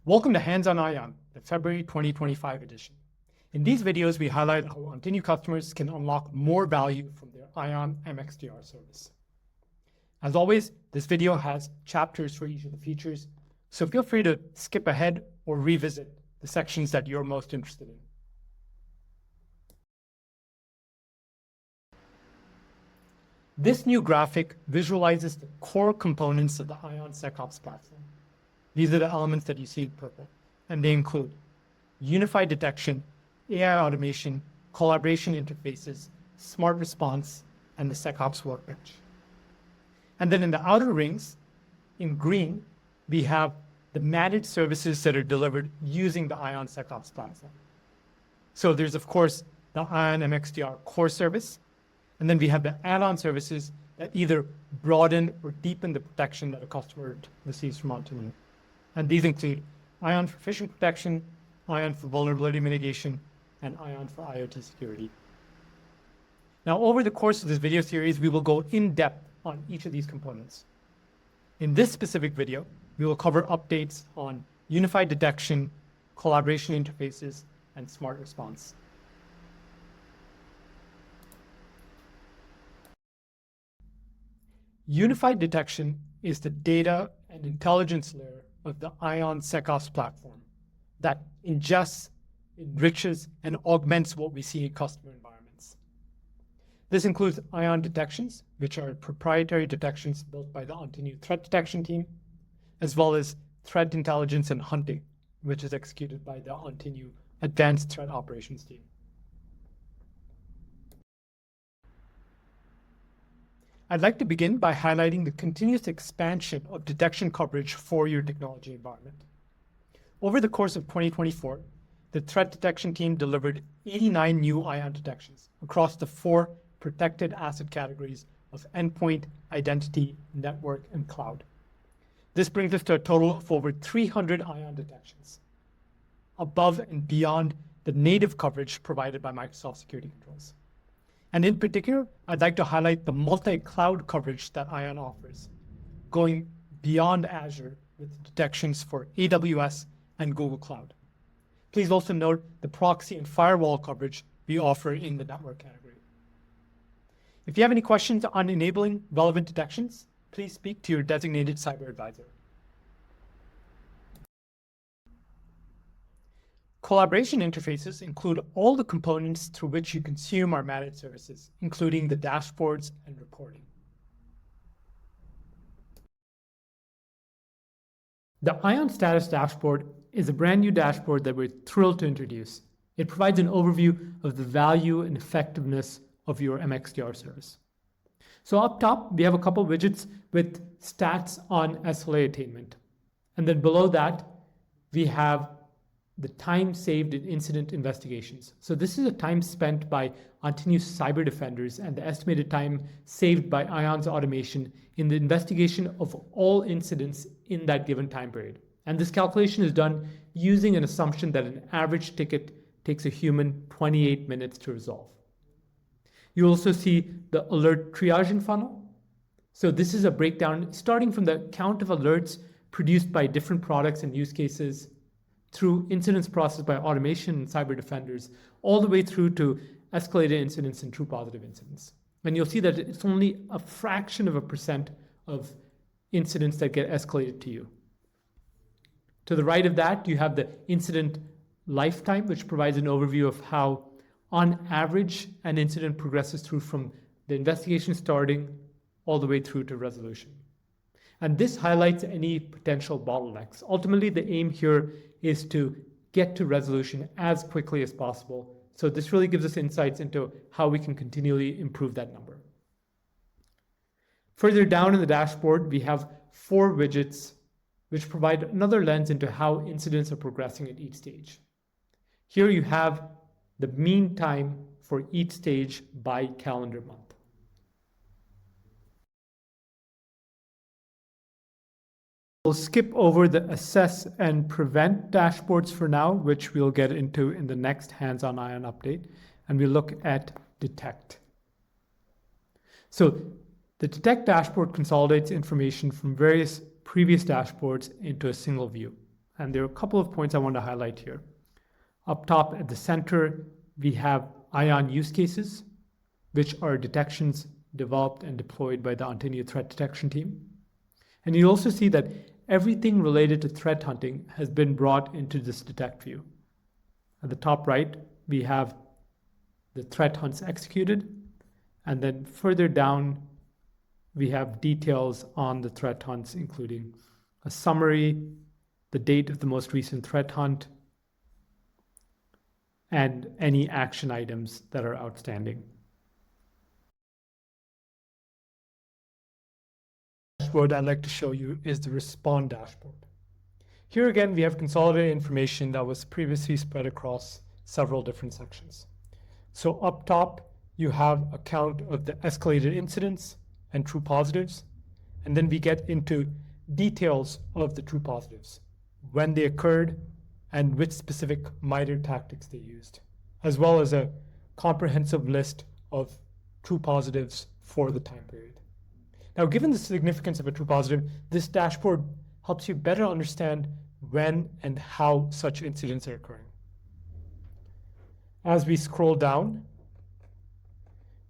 Welcome to Hands-on ION, the February 2025 edition. In these videos, we highlight how Ontinue customers can unlock more value from their ION MXDR service. As always, this video has chapters for each of the features, so feel free to skip ahead or revisit the sections that you're most interested in. This new graphic visualizes the core components of the ION SecOps platform. These are the elements that you see in purple, and they include unified detection, AI automation, collaboration interfaces, smart response, and the SecOps workbench. And then in the outer rings, in green, we have the managed services that are delivered using the ION SecOps platform. So there's, of course, the ION MXDR core service, and then we have the add-on services that either broaden or deepen the protection that a customer receives from Ontinue. And these include ION for phishing protection, ION for vulnerability mitigation, and ION for IoT security. Now, over the course of this video series, we will go in depth on each of these components. In this specific video, we will cover updates on unified detection, collaboration interfaces, and smart response. Unified detection is the data and intelligence layer of the ION SecOps platform that ingests, enriches, and augments what we see in customer environments. This includes ION detections, which are proprietary detections built by the Ontinue threat detection team, as well as threat intelligence and hunting, which is executed by the Ontinue advanced threat operations team. I'd like to begin by highlighting the continuous expansion of detection coverage for your technology environment. Over the course of 2024, the threat detection team delivered 89 new ION detections across the 4 protected asset categories of endpoint, identity, network, and cloud. This brings us to a total of over 300 ION detections, above and beyond the native coverage provided by Microsoft Security Controls. And in particular, I'd like to highlight the multi-cloud coverage that ION offers, going beyond Azure with detections for AWS and Google Cloud. Please also note the proxy and firewall coverage we offer in the network category. If you have any questions on enabling relevant detections, please speak to your designated cyber advisor. Collaboration interfaces include all the components through which you consume our managed services, including the dashboards and reporting. The ION Status Dashboard is a brand new dashboard that we're thrilled to introduce. It provides an overview of the value and effectiveness of your MXDR service. So up top, we have a couple widgets with stats on SLA attainment. And then below that, we have the time saved in incident investigations. So this is a time spent by Ontinue's cyber defenders and the estimated time saved by ION's automation in the investigation of all incidents in that given time period. And this calculation is done using an assumption that an average ticket takes a human 28 minutes to resolve. You also see the alert triaging funnel. So this is a breakdown starting from the count of alerts produced by different products and use cases, through incidents processed by automation and cyber defenders, all the way through to escalated incidents and true positive incidents. And you'll see that it's only a fraction of a percent of incidents that get escalated to you. To the right of that, you have the incident lifetime, which provides an overview of how, on average, an incident progresses through from the investigation starting all the way through to resolution. And this highlights any potential bottlenecks. Ultimately, the aim here is to get to resolution as quickly as possible. So this really gives us insights into how we can continually improve that number. Further down in the dashboard, we have 4 widgets which provide another lens into how incidents are progressing at each stage. Here you have the mean time for each stage by calendar month. We'll skip over the assess and prevent dashboards for now, which we'll get into in the next hands-on ION update, and we'll look at detect. So the detect dashboard consolidates information from various previous dashboards into a single view. And there are a couple of points I want to highlight here. Up top at the center, we have ION use cases, which are detections developed and deployed by the Ontinue threat detection team. And you also see that everything related to threat hunting has been brought into this detect view. At the top right, we have the threat hunts executed, and then further down, we have details on the threat hunts, including a summary, the date of the most recent threat hunt, and any action items that are outstanding. Dashboard I'd like to show you is the Respond dashboard. Here again, we have consolidated information that was previously spread across several different sections. So up top, you have a count of the escalated incidents and true positives. And then we get into details of the true positives, when they occurred, and which specific MITRE tactics they used, as well as a comprehensive list of true positives for the time period. Now, given the significance of a true positive, this dashboard helps you better understand when and how such incidents are occurring. As we scroll down,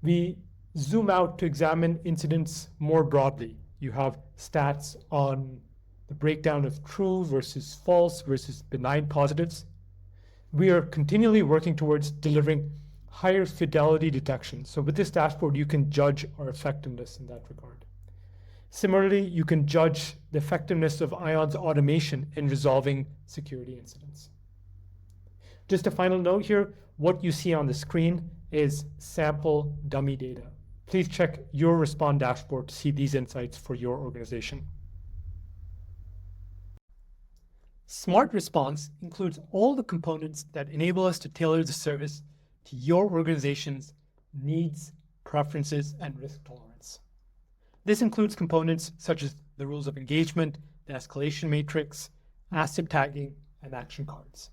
we zoom out to examine incidents more broadly. You have stats on the breakdown of true versus false versus benign positives. We are continually working towards delivering higher fidelity detection. So with this dashboard, you can judge our effectiveness in that regard. Similarly, you can judge the effectiveness of ION's automation in resolving security incidents. Just a final note here, what you see on the screen is sample dummy data. Please check your Respond dashboard to see these insights for your organization. Smart Response includes all the components that enable us to tailor the service to your organization's needs, preferences, and risk tolerance. This includes components such as the rules of engagement, the escalation matrix, asset tagging, and action cards.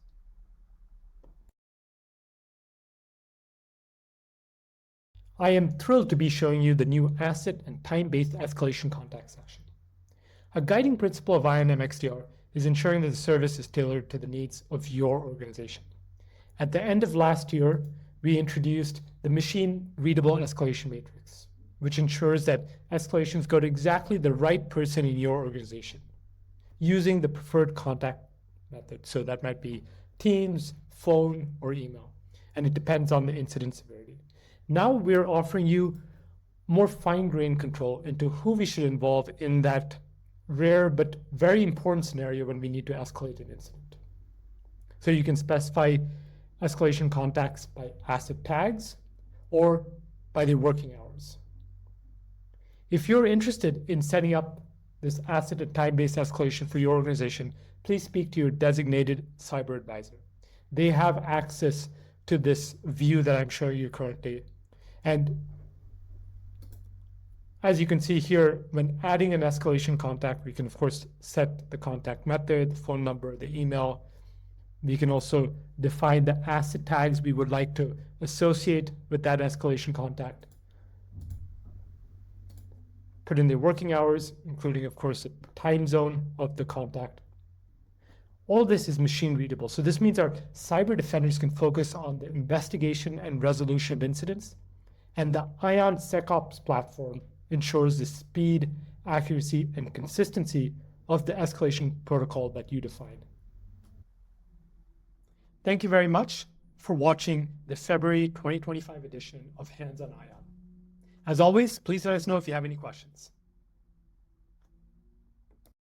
I am thrilled to be showing you the new asset and time-based escalation contact section. A guiding principle of ION MXDR is ensuring that the service is tailored to the needs of your organization. At the end of last year, we introduced the machine-readable escalation matrix, which ensures that escalations go to exactly the right person in your organization, using the preferred contact method. So that might be Teams, phone, or email, and it depends on the incident severity. Now we're offering you more fine-grained control into who we should involve in that rare but very important scenario when we need to escalate an incident. So you can specify escalation contacts by asset tags or by their working hours. If you're interested in setting up this asset and time-based escalation for your organization, please speak to your designated cyber advisor. They have access to this view that I'm showing you currently. And as you can see here, when adding an escalation contact, we can of course set the contact method, the phone number, the email. We can also define the asset tags we would like to associate with that escalation contact. Put in the working hours, including of course the time zone of the contact. All this is machine readable. So this means our cyber defenders can focus on the investigation and resolution of incidents. And the ION SecOps platform ensures the speed, accuracy, and consistency of the escalation protocol that you define. Thank you very much for watching the February 2025 edition of Hands on ION. As always, please let us know if you have any questions.